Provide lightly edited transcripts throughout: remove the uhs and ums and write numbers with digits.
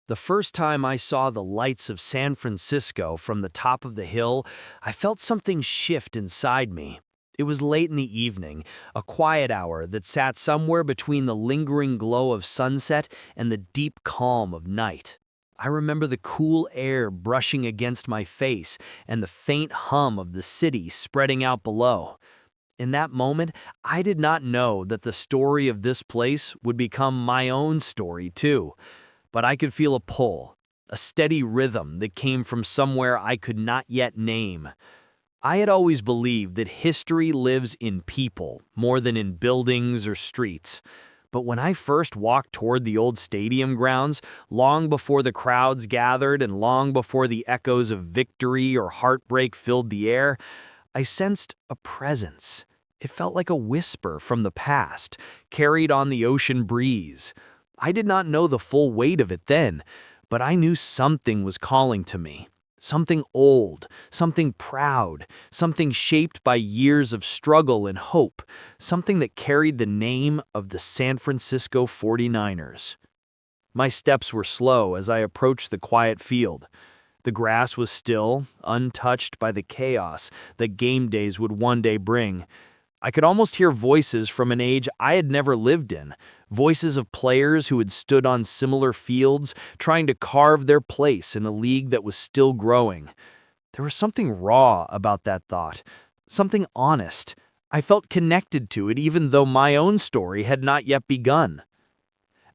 The first time I saw the lights of San Francisco from the top of the hill, I felt something shift inside me. It was late in the evening, a quiet hour that sat somewhere between the lingering glow of sunset and the deep calm of night. I remember the cool air brushing against my face and the faint hum of the city spreading out below. In that moment, I did not know that the story of this place would become my own story too. But I could feel a pull, a steady rhythm that came from somewhere I could not yet name. I had always believed that history lives in people more than in buildings or streets. But when I first walked toward the old stadium grounds, long before the crowds gathered and long before the echoes of victory or heartbreak filled the air, I sensed a presence. It felt like a whisper from the past, carried on the ocean breeze. I did not know the full weight of it then, but I knew something was calling to me. Something old, something proud, something shaped by years of struggle and hope, something that carried the name of the San Francisco 49ers. My steps were slow as I approached the quiet field. The grass was still, untouched by the chaos that game days would one day bring. I could almost hear voices from an age I had never lived in, voices of players who had stood on similar fields, trying to carve their place in a league that was still growing. There was something raw about that thought, something honest. I felt connected to it even though my own story had not yet begun.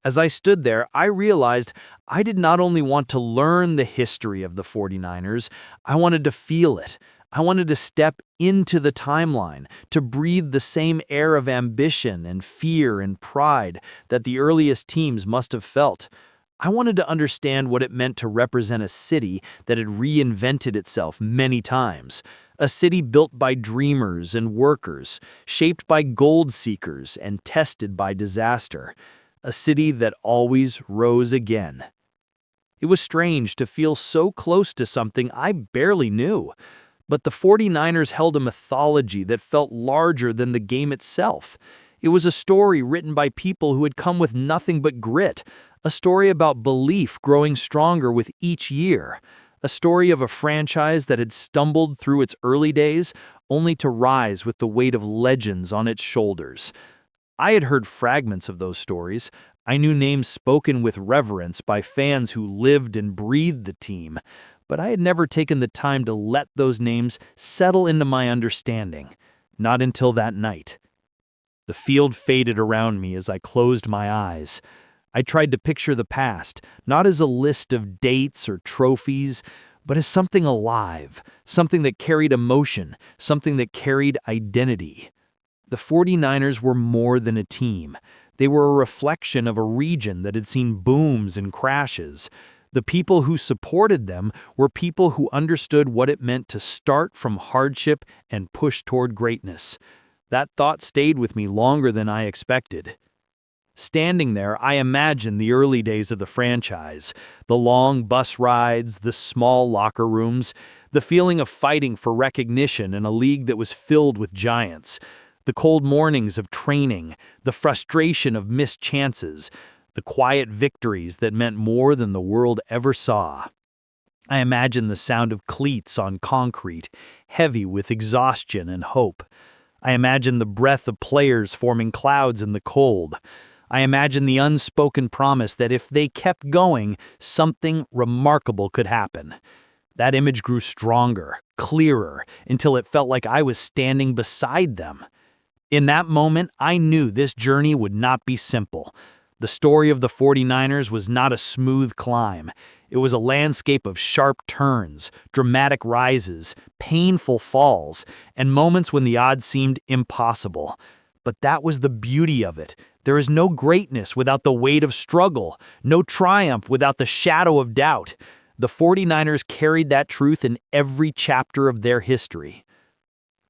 As I stood there, I realized I did not only want to learn the history of the 49ers, I wanted to feel it. I wanted to step into the timeline, to breathe the same air of ambition and fear and pride that the earliest teams must have felt. I wanted to understand what it meant to represent a city that had reinvented itself many times, a city built by dreamers and workers, shaped by gold seekers and tested by disaster, a city that always rose again. It was strange to feel so close to something I barely knew. But the 49ers held a mythology that felt larger than the game itself. It was a story written by people who had come with nothing but grit, a story about belief growing stronger with each year, a story of a franchise that had stumbled through its early days only to rise with the weight of legends on its shoulders. I had heard fragments of those stories. I knew names spoken with reverence by fans who lived and breathed the team. But I had never taken the time to let those names settle into my understanding, not until that night. The field faded around me as I closed my eyes. I tried to picture the past, not as a list of dates or trophies, but as something alive, something that carried emotion, something that carried identity. The 49ers were more than a team. They were a reflection of a region that had seen booms and crashes. The people who supported them were people who understood what it meant to start from hardship and push toward greatness. That thought stayed with me longer than I expected. Standing there, I imagined the early days of the franchise, the long bus rides, the small locker rooms, the feeling of fighting for recognition in a league that was filled with giants, the cold mornings of training, the frustration of missed chances, the quiet victories that meant more than the world ever saw. I imagined the sound of cleats on concrete, heavy with exhaustion and hope. I imagined the breath of players forming clouds in the cold. I imagined the unspoken promise that if they kept going, something remarkable could happen. That image grew stronger, clearer, until it felt like I was standing beside them. In that moment, I knew this journey would not be simple. The story of the 49ers was not a smooth climb. It was a landscape of sharp turns, dramatic rises, painful falls, and moments when the odds seemed impossible. But that was the beauty of it. There is no greatness without the weight of struggle, no triumph without the shadow of doubt. The 49ers carried that truth in every chapter of their history.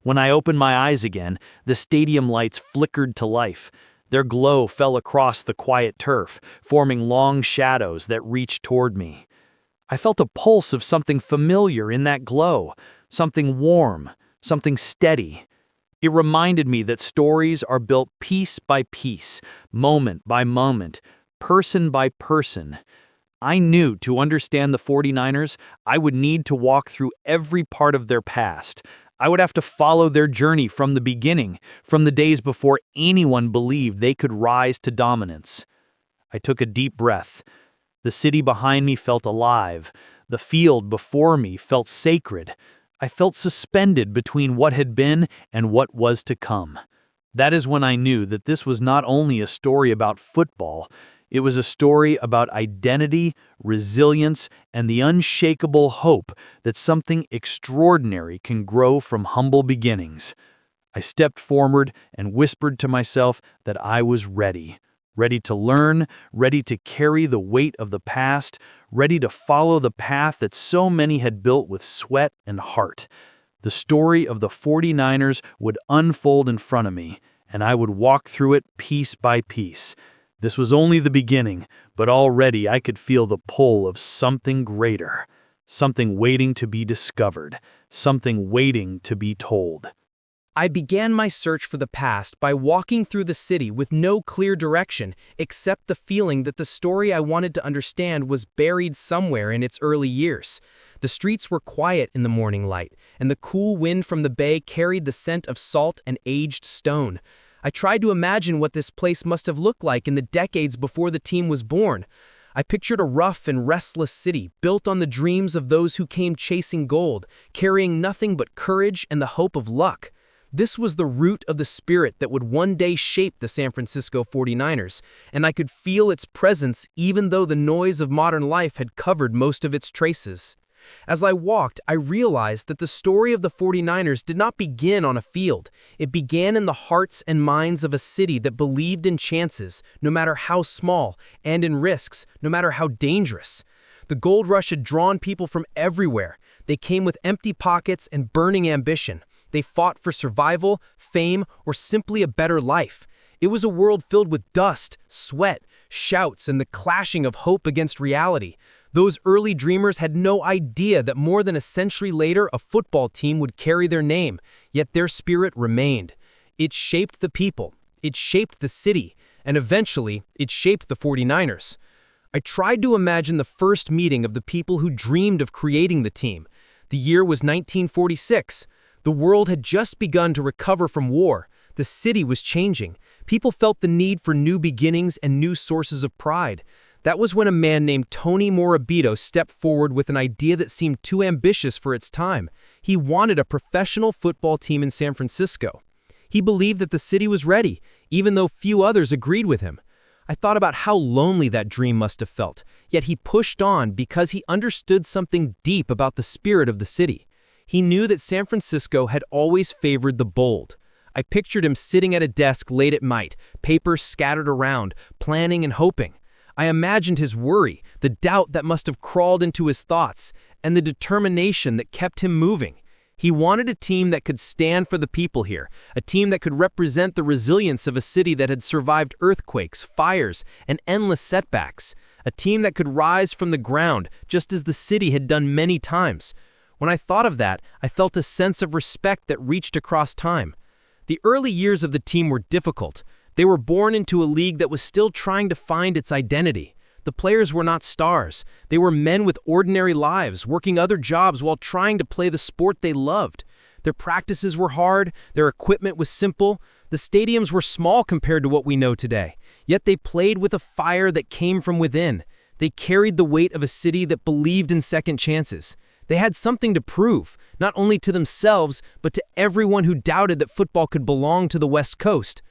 When I opened my eyes again, the stadium lights flickered to life. Their glow fell across the quiet turf, forming long shadows that reached toward me. I felt a pulse of something familiar in that glow, something warm, something steady. It reminded me that stories are built piece by piece, moment by moment, person by person. I knew to understand the 49ers, I would need to walk through every part of their past. I would have to follow their journey from the beginning, from the days before anyone believed they could rise to dominance. I took a deep breath. The city behind me felt alive. The field before me felt sacred. I felt suspended between what had been and what was to come. That is when I knew that this was not only a story about football, it was a story about identity, resilience, and the unshakable hope that something extraordinary can grow from humble beginnings. I stepped forward and whispered to myself that I was ready. Ready to learn, ready to carry the weight of the past, ready to follow the path that so many had built with sweat and heart. The story of the 49ers would unfold in front of me, and I would walk through it piece by piece. This was only the beginning, but already I could feel the pull of something greater, something waiting to be discovered, something waiting to be told. I began my search for the past by walking through the city with no clear direction except the feeling that the story I wanted to understand was buried somewhere in its early years. The streets were quiet in the morning light, and the cool wind from the bay carried the scent of salt and aged stone. I tried to imagine what this place must have looked like in the decades before the team was born. I pictured a rough and restless city built on the dreams of those who came chasing gold, carrying nothing but courage and the hope of luck. This was the root of the spirit that would one day shape the San Francisco 49ers, and I could feel its presence even though the noise of modern life had covered most of its traces. As I walked, I realized that the story of the 49ers did not begin on a field. It began in the hearts and minds of a city that believed in chances, no matter how small, and in risks, no matter how dangerous. The gold rush had drawn people from everywhere. They came with empty pockets and burning ambition. They fought for survival, fame, or simply a better life. It was a world filled with dust, sweat, shouts, and the clashing of hope against reality. Those early dreamers had no idea that more than a century later a football team would carry their name, yet their spirit remained. It shaped the people, it shaped the city, and eventually it shaped the 49ers. I tried to imagine the first meeting of the people who dreamed of creating the team. The year was 1946. The world had just begun to recover from war. The city was changing. People felt the need for new beginnings and new sources of pride. That was when a man named Tony Morabito stepped forward with an idea that seemed too ambitious for its time. He wanted a professional football team in San Francisco. He believed that the city was ready, even though few others agreed with him. I thought about how lonely that dream must have felt, yet he pushed on because he understood something deep about the spirit of the city. He knew that San Francisco had always favored the bold. I pictured him sitting at a desk late at night, papers scattered around, planning and hoping. I imagined his worry, the doubt that must have crawled into his thoughts, and the determination that kept him moving. He wanted a team that could stand for the people here, a team that could represent the resilience of a city that had survived earthquakes, fires, and endless setbacks, a team that could rise from the ground just as the city had done many times. When I thought of that, I felt a sense of respect that reached across time. The early years of the team were difficult. They were born into a league that was still trying to find its identity. The players were not stars. They were men with ordinary lives, working other jobs while trying to play the sport they loved. Their practices were hard, their equipment was simple, the stadiums were small compared to what we know today. Yet they played with a fire that came from within. They carried the weight of a city that believed in second chances. They had something to prove, not only to themselves, but to everyone who doubted that football could belong to the West Coast.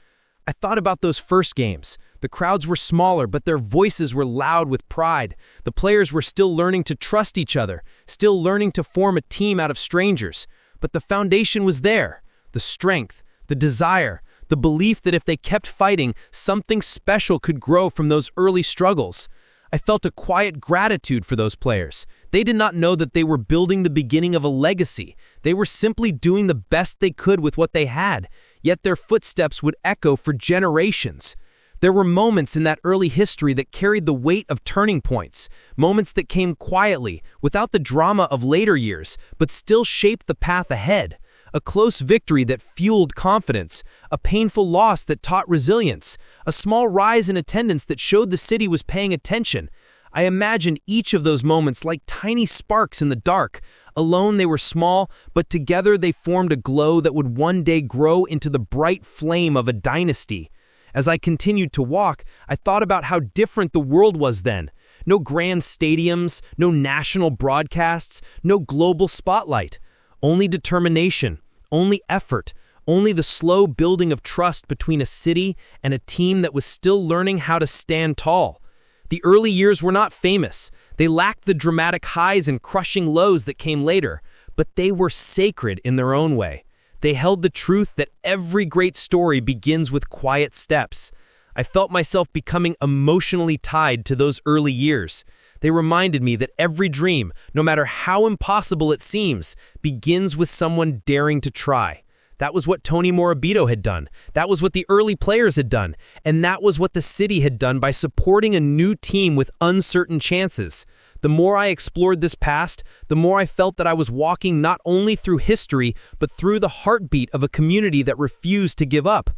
I thought about those first games. The crowds were smaller, but their voices were loud with pride. The players were still learning to trust each other, still learning to form a team out of strangers. But the foundation was there. The strength, the desire, the belief that if they kept fighting, something special could grow from those early struggles. I felt a quiet gratitude for those players. They did not know that they were building the beginning of a legacy. They were simply doing the best they could with what they had, yet their footsteps would echo for generations. There were moments in that early history that carried the weight of turning points, moments that came quietly, without the drama of later years, but still shaped the path ahead. A close victory that fueled confidence, a painful loss that taught resilience, a small rise in attendance that showed the city was paying attention. I imagined each of those moments like tiny sparks in the dark. Alone they were small, but together they formed a glow that would one day grow into the bright flame of a dynasty. As I continued to walk, I thought about how different the world was then. No grand stadiums, no national broadcasts, no global spotlight. Only determination, only effort, only the slow building of trust between a city and a team that was still learning how to stand tall. The early years were not famous. They lacked the dramatic highs and crushing lows that came later, but they were sacred in their own way. They held the truth that every great story begins with quiet steps. I felt myself becoming emotionally tied to those early years. They reminded me that every dream, no matter how impossible it seems, begins with someone daring to try. That was what Tony Morabito had done. That was what the early players had done. And that was what the city had done by supporting a new team with uncertain chances. The more I explored this past, the more I felt that I was walking not only through history, but through the heartbeat of a community that refused to give up.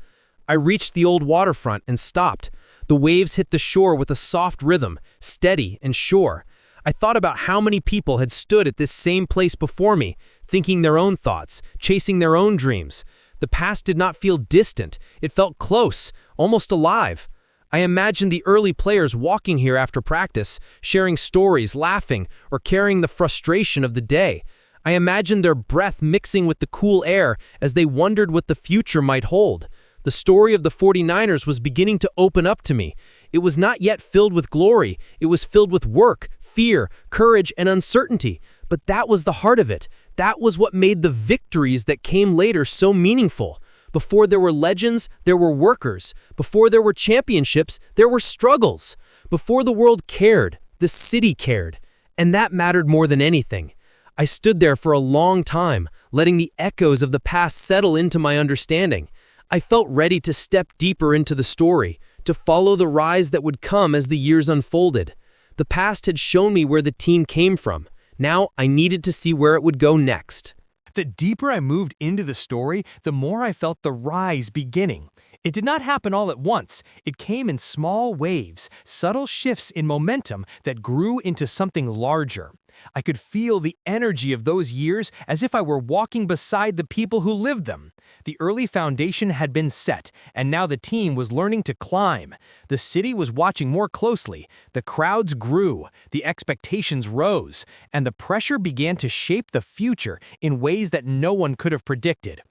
I reached the old waterfront and stopped. The waves hit the shore with a soft rhythm, steady and sure. I thought about how many people had stood at this same place before me, thinking their own thoughts, chasing their own dreams. The past did not feel distant. It felt close, almost alive. I imagined the early players walking here after practice, sharing stories, laughing, or carrying the frustration of the day. I imagined their breath mixing with the cool air as they wondered what the future might hold. The story of the 49ers was beginning to open up to me. It was not yet filled with glory. It was filled with work, fear, courage, and uncertainty. But that was the heart of it. That was what made the victories that came later so meaningful. Before there were legends, there were workers. Before there were championships, there were struggles. Before the world cared, the city cared. And that mattered more than anything. I stood there for a long time, letting the echoes of the past settle into my understanding. I felt ready to step deeper into the story, to follow the rise that would come as the years unfolded. The past had shown me where the team came from. Now I needed to see where it would go next. The deeper I moved into the story, the more I felt the rise beginning. It did not happen all at once. It came in small waves, subtle shifts in momentum that grew into something larger. I could feel the energy of those years as if I were walking beside the people who lived them. The early foundation had been set, and now the team was learning to climb. The city was watching more closely. The crowds grew, the expectations rose, and the pressure began to shape the future in ways that no one could have predicted.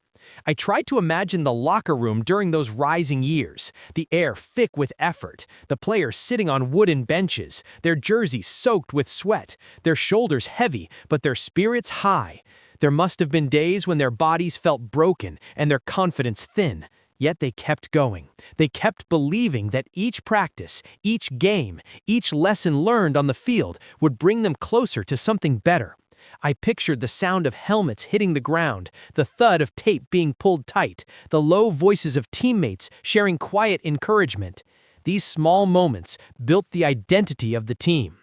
I tried to imagine the locker room during those rising years, the air thick with effort, the players sitting on wooden benches, their jerseys soaked with sweat, their shoulders heavy, but their spirits high. There must have been days when their bodies felt broken and their confidence thin, yet they kept going. They kept believing that each practice, each game, each lesson learned on the field would bring them closer to something better. I pictured the sound of helmets hitting the ground, the thud of tape being pulled tight, the low voices of teammates sharing quiet encouragement. These small moments built the identity of the team.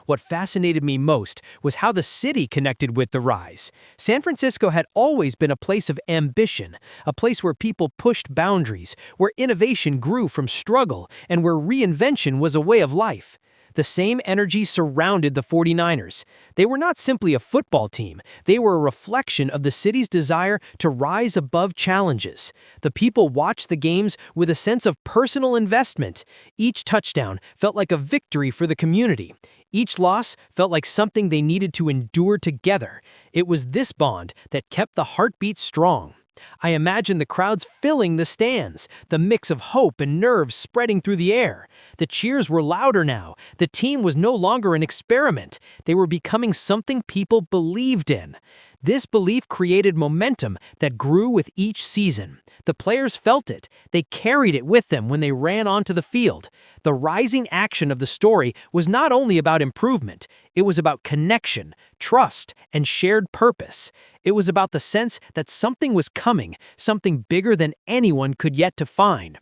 What fascinated me most was how the city connected with the rise. San Francisco had always been a place of ambition, a place where people pushed boundaries, where innovation grew from struggle, and where reinvention was a way of life. The same energy surrounded the 49ers. They were not simply a football team. They were a reflection of the city's desire to rise above challenges. The people watched the games with a sense of personal investment. Each touchdown felt like a victory for the community. Each loss felt like something they needed to endure together. It was this bond that kept the heartbeat strong. I imagine the crowds filling the stands, the mix of hope and nerves spreading through the air. The cheers were louder now. The team was no longer an experiment. They were becoming something people believed in. This belief created momentum that grew with each season. The players felt it. They carried it with them when they ran onto the field. The rising action of the story was not only about improvement, it was about connection, trust, and shared purpose. It was about the sense that something was coming, something bigger than anyone could yet define.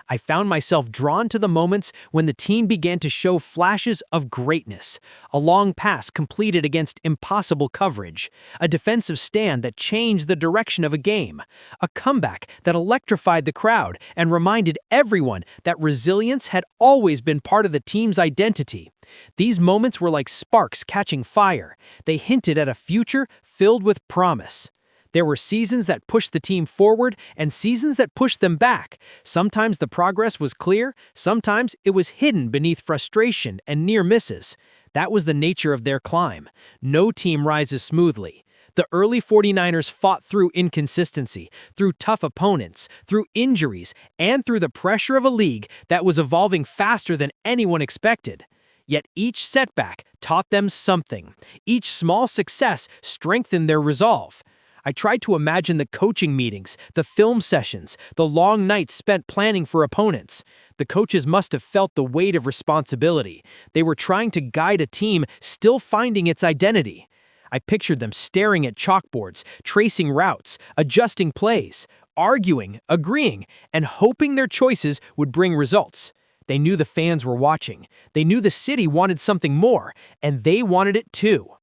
I found myself drawn to the moments when the team began to show flashes of greatness. A long pass completed against impossible coverage, a defensive stand that changed the direction of a game, a comeback that electrified the crowd and reminded everyone that resilience had always been part of the team's identity. These moments were like sparks catching fire. They hinted at a future filled with promise. There were seasons that pushed the team forward and seasons that pushed them back. Sometimes the progress was clear, sometimes it was hidden beneath frustration and near misses. That was the nature of their climb. No team rises smoothly. The early 49ers fought through inconsistency, through tough opponents, through injuries, and through the pressure of a league that was evolving faster than anyone expected. Yet each setback taught them something. Each small success strengthened their resolve. I tried to imagine the coaching meetings, the film sessions, the long nights spent planning for opponents. The coaches must have felt the weight of responsibility. They were trying to guide a team still finding its identity. I pictured them staring at chalkboards, tracing routes, adjusting plays, arguing, agreeing, and hoping their choices would bring results. They knew the fans were watching. They knew the city wanted something more, and they wanted it too.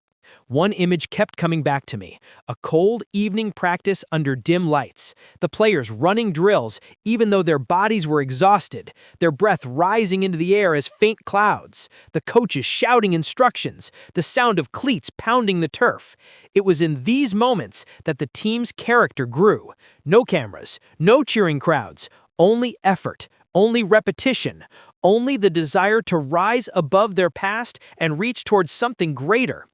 One image kept coming back to me, a cold evening practice under dim lights, the players running drills even though their bodies were exhausted, their breath rising into the air as faint clouds, the coaches shouting instructions, the sound of cleats pounding the turf. It was in these moments that the team's character grew. No cameras, no cheering crowds, only effort, only repetition, only the desire to rise above their past and reach towards something greater.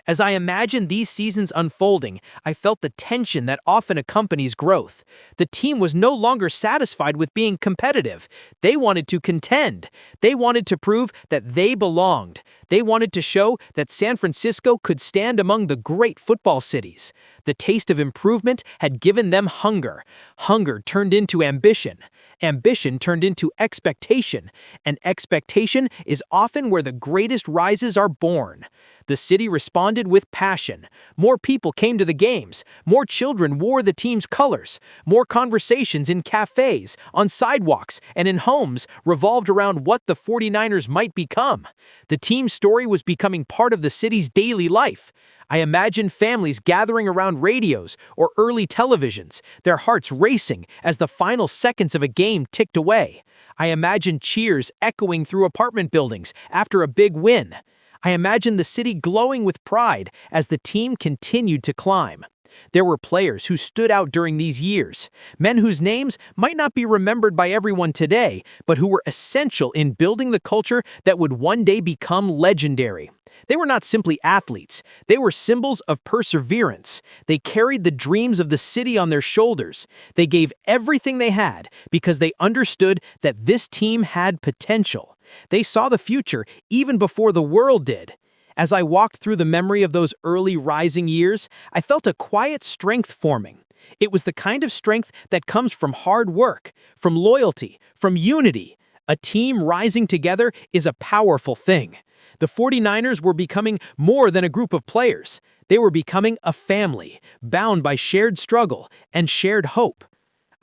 As I imagined these seasons unfolding, I felt the tension that often accompanies growth. The team was no longer satisfied with being competitive. They wanted to contend. They wanted to prove that they belonged. They wanted to show that San Francisco could stand among the great football cities. The taste of improvement had given them hunger. Hunger turned into ambition. Ambition turned into expectation. And expectation is often where the greatest rises are born. The city responded with passion. More people came to the games. More children wore the team's colors. More conversations in cafes, on sidewalks, and in homes revolved around what the 49ers might become. The team's story was becoming part of the city's daily life. I imagined families gathering around radios or early televisions, their hearts racing as the final seconds of a game ticked away. I imagined cheers echoing through apartment buildings after a big win. I imagined the city glowing with pride as the team continued to climb. There were players who stood out during these years, men whose names might not be remembered by everyone today, but who were essential in building the culture that would one day become legendary. They were not simply athletes. They were symbols of perseverance. They carried the dreams of the city on their shoulders. They gave everything they had because they understood that this team had potential. They saw the future even before the world did. As I walked through the memory of those early rising years, I felt a quiet strength forming. It was the kind of strength that comes from hard work, from loyalty, from unity. A team rising together is a powerful thing. The 49ers were becoming more than a group of players. They were becoming a family, bound by shared struggle and shared hope.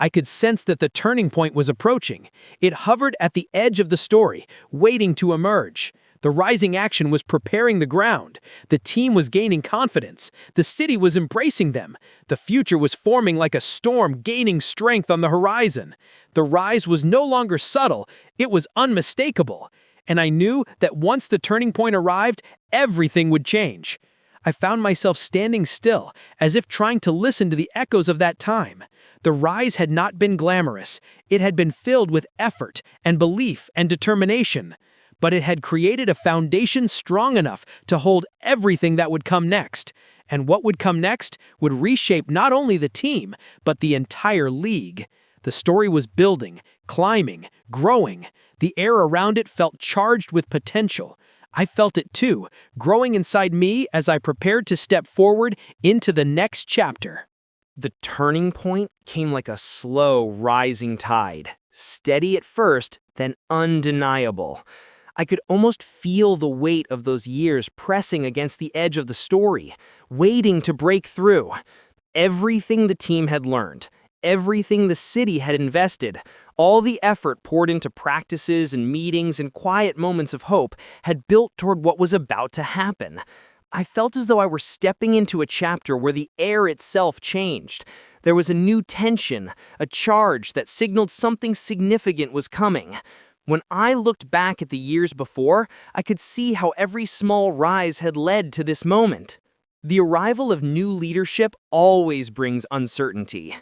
I could sense that the turning point was approaching. It hovered at the edge of the story, waiting to emerge. The rising action was preparing the ground. The team was gaining confidence. The city was embracing them. The future was forming like a storm gaining strength on the horizon. The rise was no longer subtle, it was unmistakable. And I knew that once the turning point arrived, everything would change. I found myself standing still, as if trying to listen to the echoes of that time. The rise had not been glamorous. It had been filled with effort and belief and determination. But it had created a foundation strong enough to hold everything that would come next. And what would come next would reshape not only the team, but the entire league. The story was building, climbing, growing. The air around it felt charged with potential. I felt it too, growing inside me as I prepared to step forward into the next chapter. The turning point came like a slow rising tide, steady at first, then undeniable. I could almost feel the weight of those years pressing against the edge of the story, waiting to break through. Everything the team had learned, everything the city had invested, all the effort poured into practices and meetings and quiet moments of hope, had built toward what was about to happen. I felt as though I were stepping into a chapter where the air itself changed. There was a new tension, a charge that signaled something significant was coming. When I looked back at the years before, I could see how every small rise had led to this moment. The arrival of new leadership always brings uncertainty.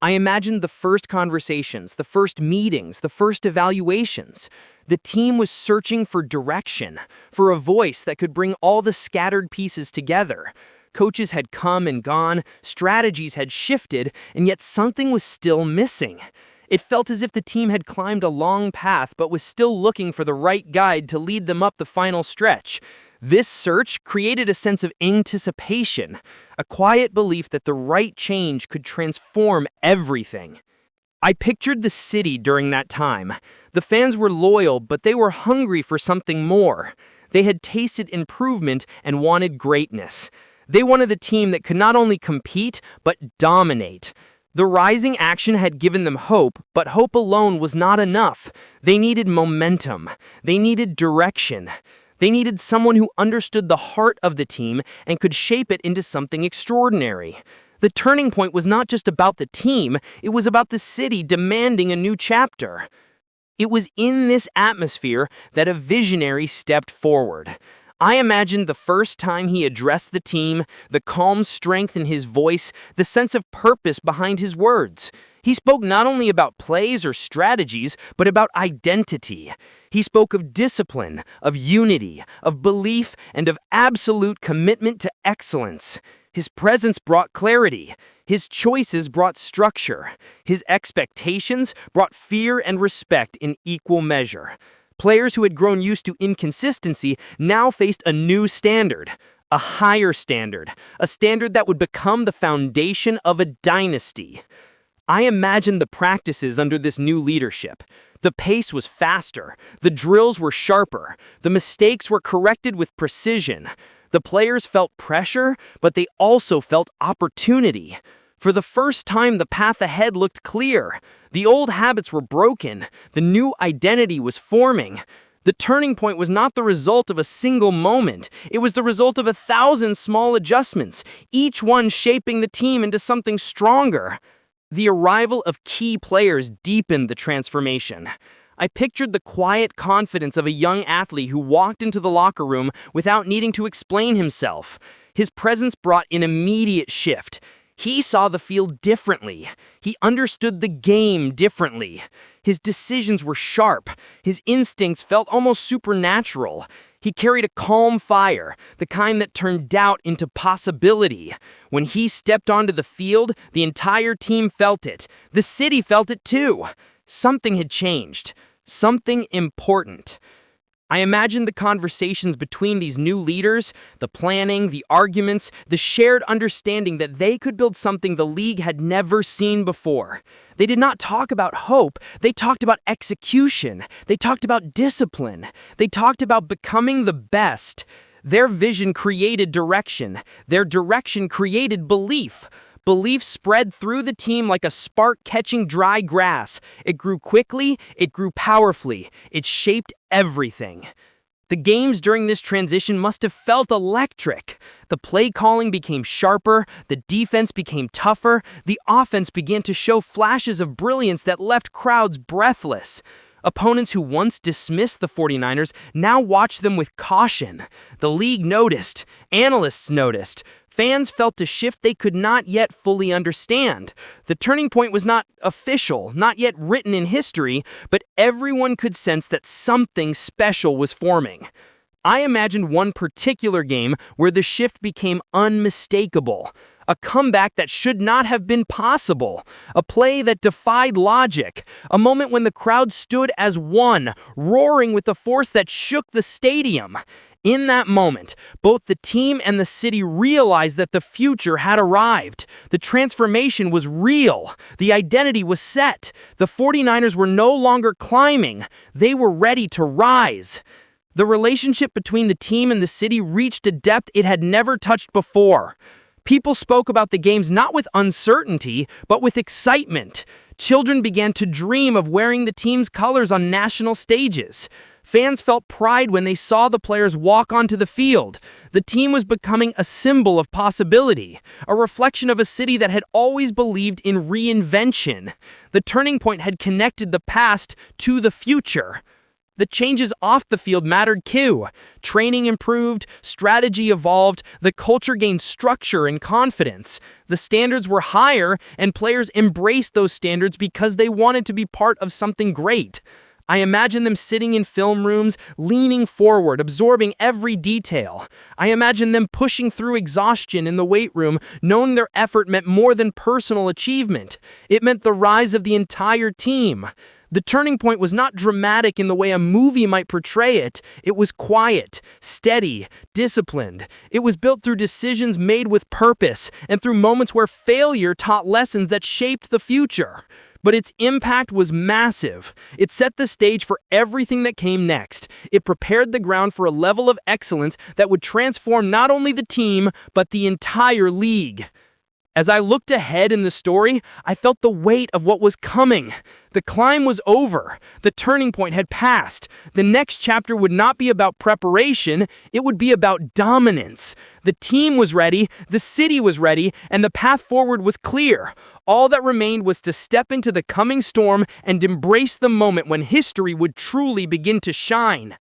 I imagined the first conversations, the first meetings, the first evaluations. The team was searching for direction, for a voice that could bring all the scattered pieces together. Coaches had come and gone, strategies had shifted, and yet something was still missing. It felt as if the team had climbed a long path but was still looking for the right guide to lead them up the final stretch. This search created a sense of anticipation, a quiet belief that the right change could transform everything. I pictured the city during that time. The fans were loyal, but they were hungry for something more. They had tasted improvement and wanted greatness. They wanted a team that could not only compete, but dominate. The rising action had given them hope, but hope alone was not enough. They needed momentum. They needed direction. They needed someone who understood the heart of the team and could shape it into something extraordinary. The turning point was not just about the team, it was about the city demanding a new chapter. It was in this atmosphere that a visionary stepped forward. I imagined the first time he addressed the team, the calm strength in his voice, the sense of purpose behind his words. He spoke not only about plays or strategies, but about identity. He spoke of discipline, of unity, of belief, and of absolute commitment to excellence. His presence brought clarity. His choices brought structure. His expectations brought fear and respect in equal measure. Players who had grown used to inconsistency now faced a new standard, a higher standard, a standard that would become the foundation of a dynasty. I imagined the practices under this new leadership. The pace was faster, the drills were sharper, the mistakes were corrected with precision. The players felt pressure, but they also felt opportunity. For the first time, the path ahead looked clear. The old habits were broken. The new identity was forming. The turning point was not the result of a single moment. It was the result of 1,000 small adjustments, each one shaping the team into something stronger. The arrival of key players deepened the transformation. I pictured the quiet confidence of a young athlete who walked into the locker room without needing to explain himself. His presence brought an immediate shift. He saw the field differently. He understood the game differently. His decisions were sharp. His instincts felt almost supernatural. He carried a calm fire, the kind that turned doubt into possibility. When he stepped onto the field, the entire team felt it. The city felt it too. Something had changed. Something important. I imagined the conversations between these new leaders, the planning, the arguments, the shared understanding that they could build something the league had never seen before. They did not talk about hope, they talked about execution, they talked about discipline, they talked about becoming the best. Their vision created direction, their direction created belief. Belief spread through the team like a spark catching dry grass. It grew quickly, it grew powerfully, it shaped everything. The games during this transition must have felt electric. The play calling became sharper, the defense became tougher, the offense began to show flashes of brilliance that left crowds breathless. Opponents who once dismissed the 49ers now watched them with caution. The league noticed, analysts noticed. Fans felt a shift they could not yet fully understand. The turning point was not official, not yet written in history, but everyone could sense that something special was forming. I imagined one particular game where the shift became unmistakable. A comeback that should not have been possible. A play that defied logic. A moment when the crowd stood as one, roaring with a force that shook the stadium. In that moment, both the team and the city realized that the future had arrived. The transformation was real. The identity was set. The 49ers were no longer climbing. They were ready to rise. The relationship between the team and the city reached a depth it had never touched before. People spoke about the games not with uncertainty, but with excitement. Children began to dream of wearing the team's colors on national stages. Fans felt pride when they saw the players walk onto the field. The team was becoming a symbol of possibility, a reflection of a city that had always believed in reinvention. The turning point had connected the past to the future. The changes off the field mattered too. Training improved, strategy evolved, the culture gained structure and confidence. The standards were higher, and players embraced those standards because they wanted to be part of something great. I imagine them sitting in film rooms, leaning forward, absorbing every detail. I imagine them pushing through exhaustion in the weight room, knowing their effort meant more than personal achievement. It meant the rise of the entire team. The turning point was not dramatic in the way a movie might portray it. It was quiet, steady, disciplined. It was built through decisions made with purpose and through moments where failure taught lessons that shaped the future. But its impact was massive. It set the stage for everything that came next. It prepared the ground for a level of excellence that would transform not only the team, but the entire league. As I looked ahead in the story, I felt the weight of what was coming. The climb was over. The turning point had passed. The next chapter would not be about preparation, it would be about dominance. The team was ready, the city was ready, and the path forward was clear. All that remained was to step into the coming storm and embrace the moment when history would truly begin to shine.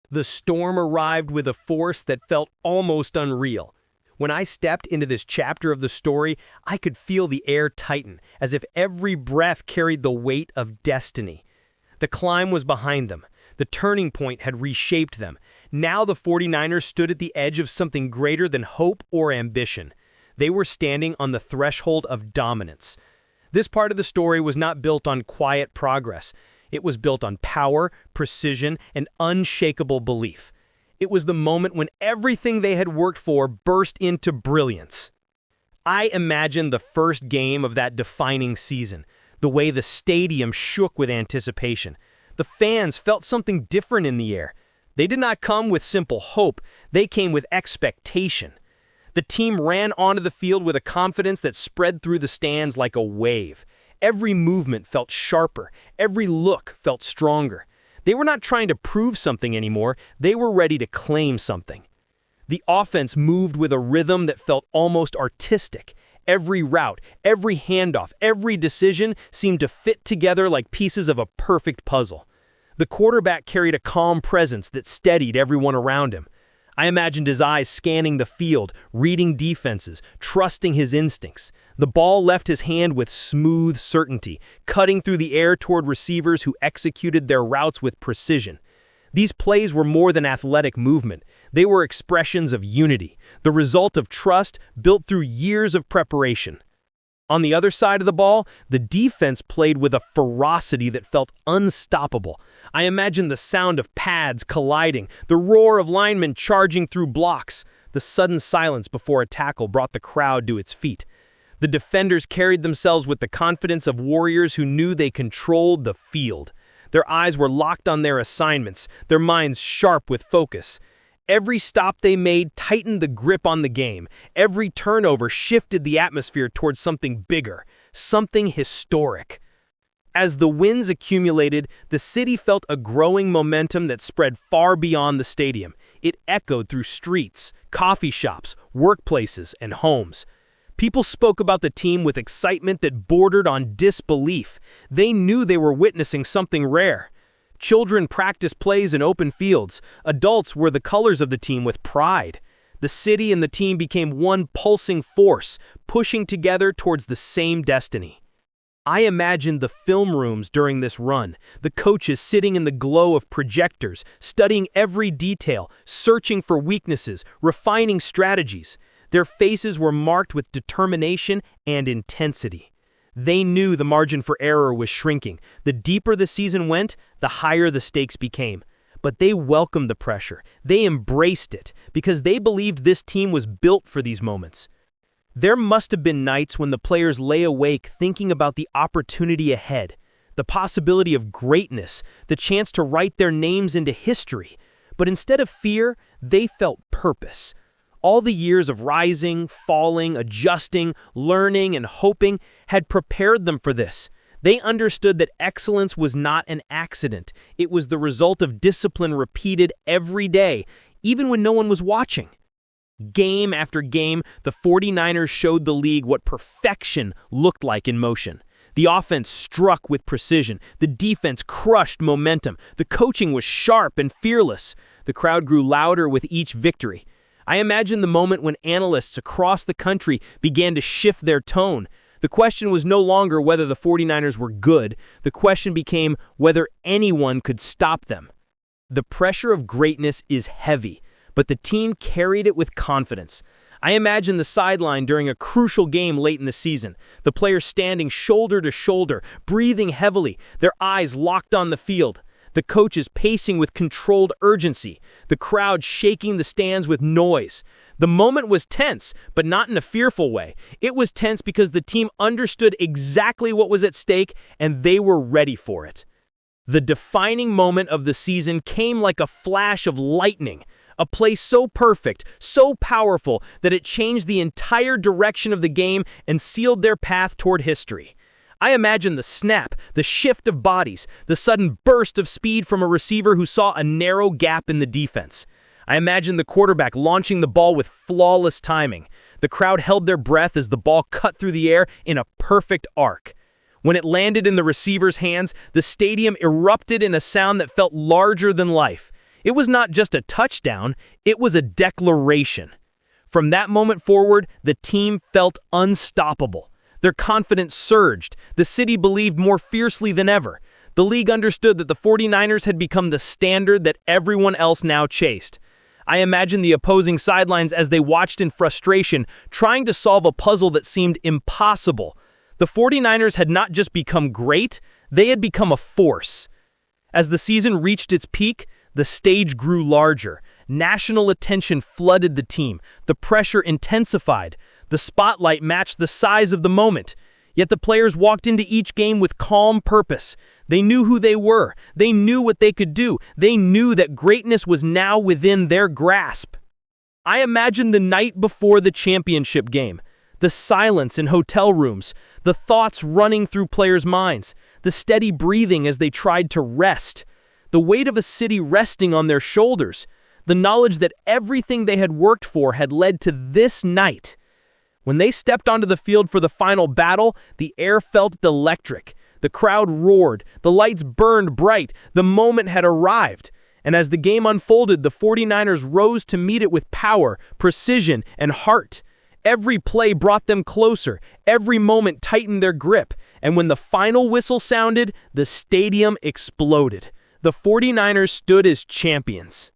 The storm arrived with a force that felt almost unreal. When I stepped into this chapter of the story, I could feel the air tighten, as if every breath carried the weight of destiny. The climb was behind them. The turning point had reshaped them. Now the 49ers stood at the edge of something greater than hope or ambition. They were standing on the threshold of dominance. This part of the story was not built on quiet progress. It was built on power, precision, and unshakable belief. It was the moment when everything they had worked for burst into brilliance. I imagined the first game of that defining season, the way the stadium shook with anticipation. The fans felt something different in the air. They did not come with simple hope, they came with expectation. The team ran onto the field with a confidence that spread through the stands like a wave. Every movement felt sharper, every look felt stronger. They were not trying to prove something anymore, they were ready to claim something. The offense moved with a rhythm that felt almost artistic. Every route, every handoff, every decision seemed to fit together like pieces of a perfect puzzle. The quarterback carried a calm presence that steadied everyone around him. I imagined his eyes scanning the field, reading defenses, trusting his instincts. The ball left his hand with smooth certainty, cutting through the air toward receivers who executed their routes with precision. These plays were more than athletic movement. They were expressions of unity, the result of trust built through years of preparation. On the other side of the ball, the defense played with a ferocity that felt unstoppable. I imagined the sound of pads colliding, the roar of linemen charging through blocks. The sudden silence before a tackle brought the crowd to its feet. The defenders carried themselves with the confidence of warriors who knew they controlled the field. Their eyes were locked on their assignments, their minds sharp with focus. Every stop they made tightened the grip on the game. Every turnover shifted the atmosphere towards something bigger, something historic. As the wins accumulated, the city felt a growing momentum that spread far beyond the stadium. It echoed through streets, coffee shops, workplaces, and homes. People spoke about the team with excitement that bordered on disbelief. They knew they were witnessing something rare. Children practiced plays in open fields. Adults wore the colors of the team with pride. The city and the team became one pulsing force, pushing together towards the same destiny. I imagined the film rooms during this run, the coaches sitting in the glow of projectors, studying every detail, searching for weaknesses, refining strategies. Their faces were marked with determination and intensity. They knew the margin for error was shrinking. The deeper the season went, the higher the stakes became. But they welcomed the pressure. They embraced it because they believed this team was built for these moments. There must have been nights when the players lay awake thinking about the opportunity ahead, the possibility of greatness, the chance to write their names into history. But instead of fear, they felt purpose. All the years of rising, falling, adjusting, learning, and hoping had prepared them for this. They understood that excellence was not an accident. It was the result of discipline repeated every day, even when no one was watching. Game after game, the 49ers showed the league what perfection looked like in motion. The offense struck with precision. The defense crushed momentum. The coaching was sharp and fearless. The crowd grew louder with each victory. I imagine the moment when analysts across the country began to shift their tone. The question was no longer whether the 49ers were good. The question became whether anyone could stop them. The pressure of greatness is heavy, but the team carried it with confidence. I imagine the sideline during a crucial game late in the season, the players standing shoulder to shoulder, breathing heavily, their eyes locked on the field, the coaches pacing with controlled urgency, the crowd shaking the stands with noise. The moment was tense, but not in a fearful way. It was tense because the team understood exactly what was at stake and they were ready for it. The defining moment of the season came like a flash of lightning. A play so perfect, so powerful, that it changed the entire direction of the game and sealed their path toward history. I imagine the snap, the shift of bodies, the sudden burst of speed from a receiver who saw a narrow gap in the defense. I imagine the quarterback launching the ball with flawless timing. The crowd held their breath as the ball cut through the air in a perfect arc. When it landed in the receiver's hands, the stadium erupted in a sound that felt larger than life. It was not just a touchdown, it was a declaration. From that moment forward, the team felt unstoppable. Their confidence surged. The city believed more fiercely than ever. The league understood that the 49ers had become the standard that everyone else now chased. I imagine the opposing sidelines as they watched in frustration, trying to solve a puzzle that seemed impossible. The 49ers had not just become great, they had become a force. As the season reached its peak, the stage grew larger. National attention flooded the team. The pressure intensified. The spotlight matched the size of the moment. Yet the players walked into each game with calm purpose. They knew who they were. They knew what they could do. They knew that greatness was now within their grasp. I imagine the night before the championship game. The silence in hotel rooms. The thoughts running through players' minds. The steady breathing as they tried to rest. The weight of a city resting on their shoulders. The knowledge that everything they had worked for had led to this night. When they stepped onto the field for the final battle, the air felt electric. The crowd roared. The lights burned bright. The moment had arrived. And as the game unfolded, the 49ers rose to meet it with power, precision, and heart. Every play brought them closer. Every moment tightened their grip. And when the final whistle sounded, the stadium exploded. The 49ers stood as champions.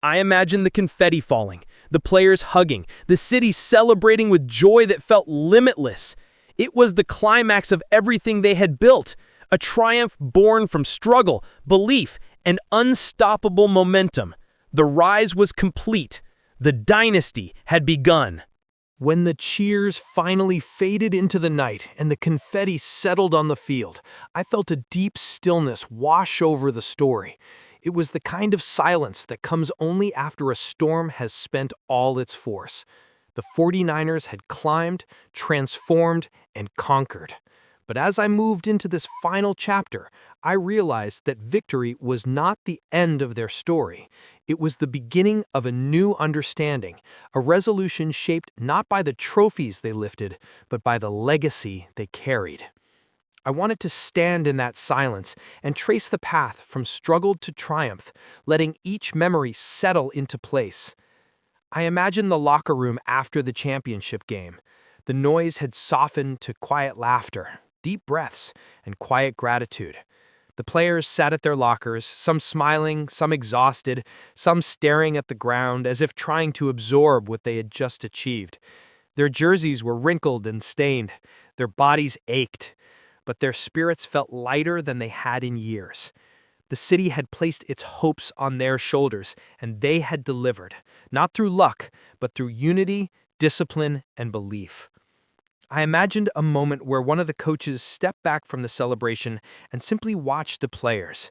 I imagine the confetti falling, the players hugging, the city celebrating with joy that felt limitless. It was the climax of everything they had built, a triumph born from struggle, belief, and unstoppable momentum. The rise was complete. The dynasty had begun. When the cheers finally faded into the night and the confetti settled on the field, I felt a deep stillness wash over the story. It was the kind of silence that comes only after a storm has spent all its force. The 49ers had climbed, transformed, and conquered. But as I moved into this final chapter, I realized that victory was not the end of their story. It was the beginning of a new understanding, a resolution shaped not by the trophies they lifted, but by the legacy they carried. I wanted to stand in that silence and trace the path from struggle to triumph, letting each memory settle into place. I imagined the locker room after the championship game. The noise had softened to quiet laughter, deep breaths, and quiet gratitude. The players sat at their lockers, some smiling, some exhausted, some staring at the ground as if trying to absorb what they had just achieved. Their jerseys were wrinkled and stained. Their bodies ached, but their spirits felt lighter than they had in years. The city had placed its hopes on their shoulders, and they had delivered, not through luck, but through unity, discipline, and belief. I imagined a moment where one of the coaches stepped back from the celebration and simply watched the players.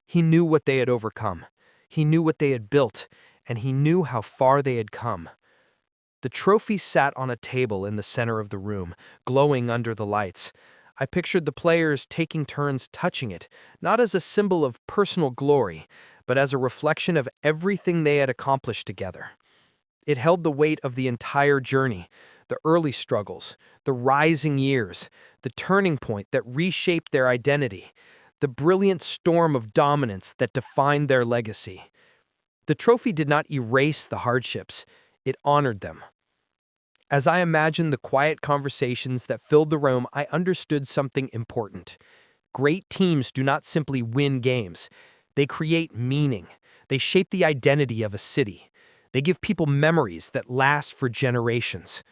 He knew what they had overcome. He knew what they had built, and he knew how far they had come. The trophy sat on a table in the center of the room, glowing under the lights. I pictured the players taking turns touching it, not as a symbol of personal glory, but as a reflection of everything they had accomplished together. It held the weight of the entire journey, the early struggles, the rising years, the turning point that reshaped their identity, the brilliant storm of dominance that defined their legacy. The trophy did not erase the hardships, it honored them. As I imagined the quiet conversations that filled the room, I understood something important. Great teams do not simply win games. They create meaning. They shape the identity of a city. They give people memories that last for generations.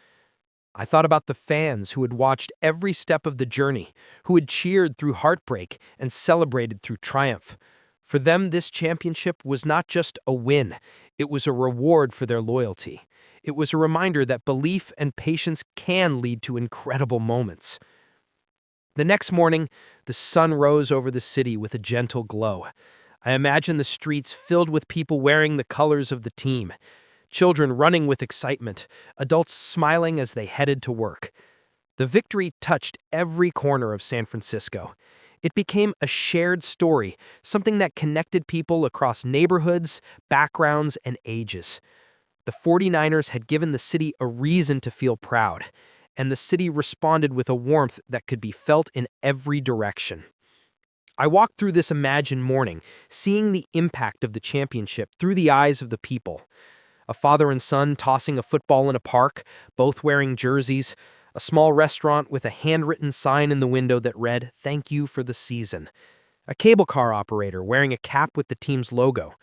I thought about the fans who had watched every step of the journey, who had cheered through heartbreak and celebrated through triumph. For them, this championship was not just a win, it was a reward for their loyalty. It was a reminder that belief and patience can lead to incredible moments. The next morning, the sun rose over the city with a gentle glow. I imagined the streets filled with people wearing the colors of the team, children running with excitement, adults smiling as they headed to work. The victory touched every corner of San Francisco. It became a shared story, something that connected people across neighborhoods, backgrounds, and ages. The 49ers had given the city a reason to feel proud, and the city responded with a warmth that could be felt in every direction. I walked through this imagined morning, seeing the impact of the championship through the eyes of the people. A father and son tossing a football in a park, both wearing jerseys, a small restaurant with a handwritten sign in the window that read, "Thank you for the season." A cable car operator wearing a cap with the team's logo.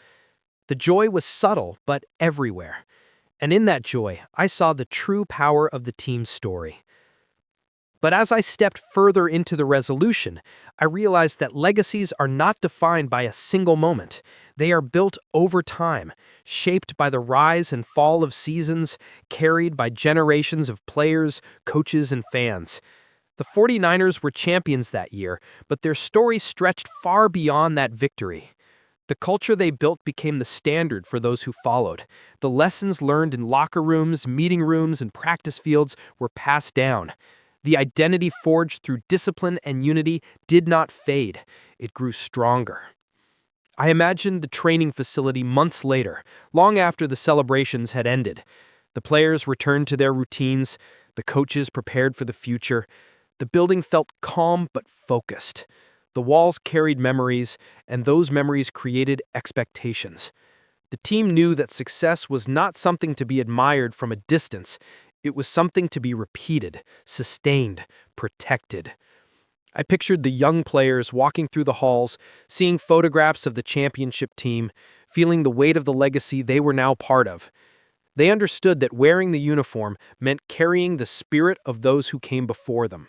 The joy was subtle, but everywhere. And in that joy, I saw the true power of the team's story. But as I stepped further into the resolution, I realized that legacies are not defined by a single moment. They are built over time, shaped by the rise and fall of seasons, carried by generations of players, coaches, and fans. The 49ers were champions that year, but their story stretched far beyond that victory. The culture they built became the standard for those who followed. The lessons learned in locker rooms, meeting rooms, and practice fields were passed down. The identity forged through discipline and unity did not fade. It grew stronger. I imagined the training facility months later, long after the celebrations had ended. The players returned to their routines, the coaches prepared for the future. The building felt calm but focused. The walls carried memories, and those memories created expectations. The team knew that success was not something to be admired from a distance. It was something to be repeated, sustained, protected. I pictured the young players walking through the halls, seeing photographs of the championship team, feeling the weight of the legacy they were now part of. They understood that wearing the uniform meant carrying the spirit of those who came before them.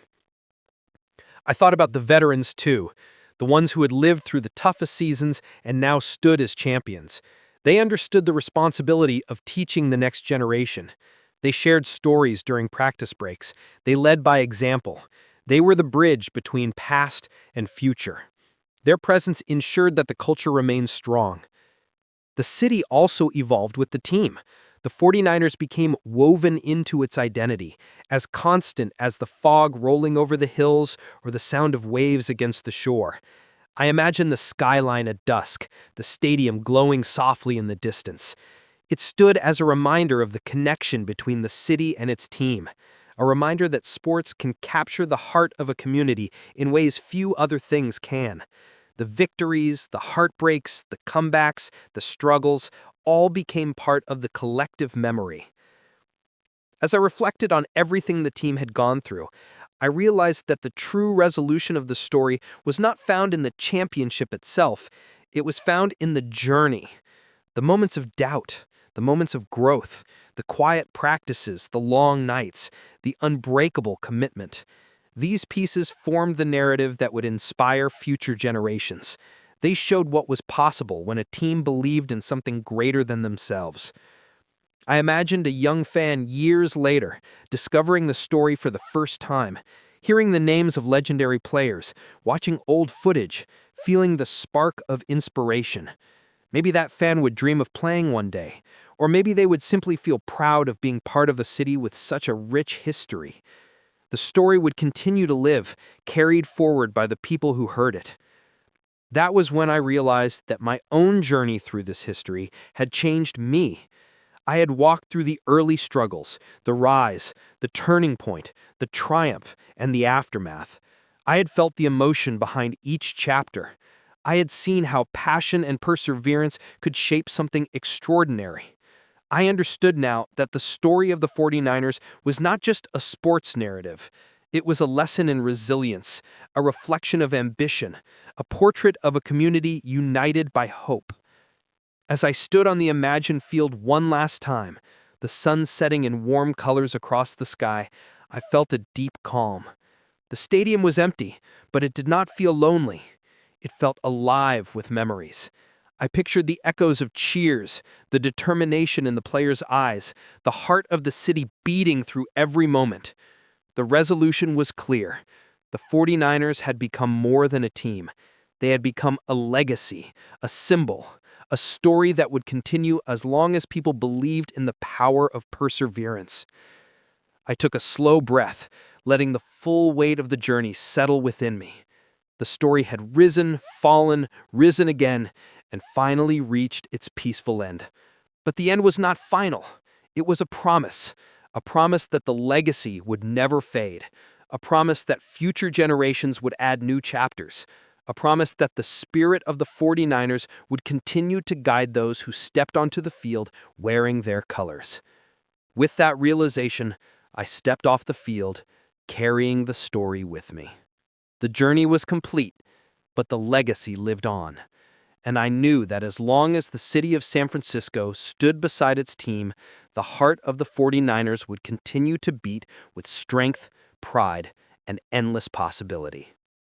I thought about the veterans too, the ones who had lived through the toughest seasons and now stood as champions. They understood the responsibility of teaching the next generation. They shared stories during practice breaks. They led by example. They were the bridge between past and future. Their presence ensured that the culture remained strong. The city also evolved with the team. The 49ers became woven into its identity, as constant as the fog rolling over the hills or the sound of waves against the shore. I imagine the skyline at dusk, the stadium glowing softly in the distance. It stood as a reminder of the connection between the city and its team, a reminder that sports can capture the heart of a community in ways few other things can. The victories, the heartbreaks, the comebacks, the struggles, all became part of the collective memory. As I reflected on everything the team had gone through, I realized that the true resolution of the story was not found in the championship itself. It was found in the journey, the moments of doubt, the moments of growth, the quiet practices, the long nights, the unbreakable commitment. These pieces formed the narrative that would inspire future generations. They showed what was possible when a team believed in something greater than themselves. I imagined a young fan years later, discovering the story for the first time, hearing the names of legendary players, watching old footage, feeling the spark of inspiration. Maybe that fan would dream of playing one day, Or maybe they would simply feel proud of being part of a city with such a rich history. The story would continue to live, carried forward by the people who heard it. That was when I realized that my own journey through this history had changed me. I had walked through the early struggles, the rise, the turning point, the triumph, and the aftermath. I had felt the emotion behind each chapter. I had seen how passion and perseverance could shape something extraordinary. I understood now that the story of the 49ers was not just a sports narrative. It was a lesson in resilience, a reflection of ambition, a portrait of a community united by hope. As I stood on the imagined field one last time, the sun setting in warm colors across the sky, I felt a deep calm. The stadium was empty, but it did not feel lonely. It felt alive with memories. I pictured the echoes of cheers, the determination in the players' eyes, the heart of the city beating through every moment. The resolution was clear. The 49ers had become more than a team. They had become a legacy, a symbol, a story that would continue as long as people believed in the power of perseverance. I took a slow breath, letting the full weight of the journey settle within me. The story had risen, fallen, risen again, and finally reached its peaceful end. But the end was not final. It was a promise that the legacy would never fade, a promise that future generations would add new chapters, a promise that the spirit of the 49ers would continue to guide those who stepped onto the field wearing their colors. With that realization, I stepped off the field, carrying the story with me. The journey was complete, but the legacy lived on. And I knew that as long as the city of San Francisco stood beside its team, the heart of the 49ers would continue to beat with strength, pride, and endless possibility.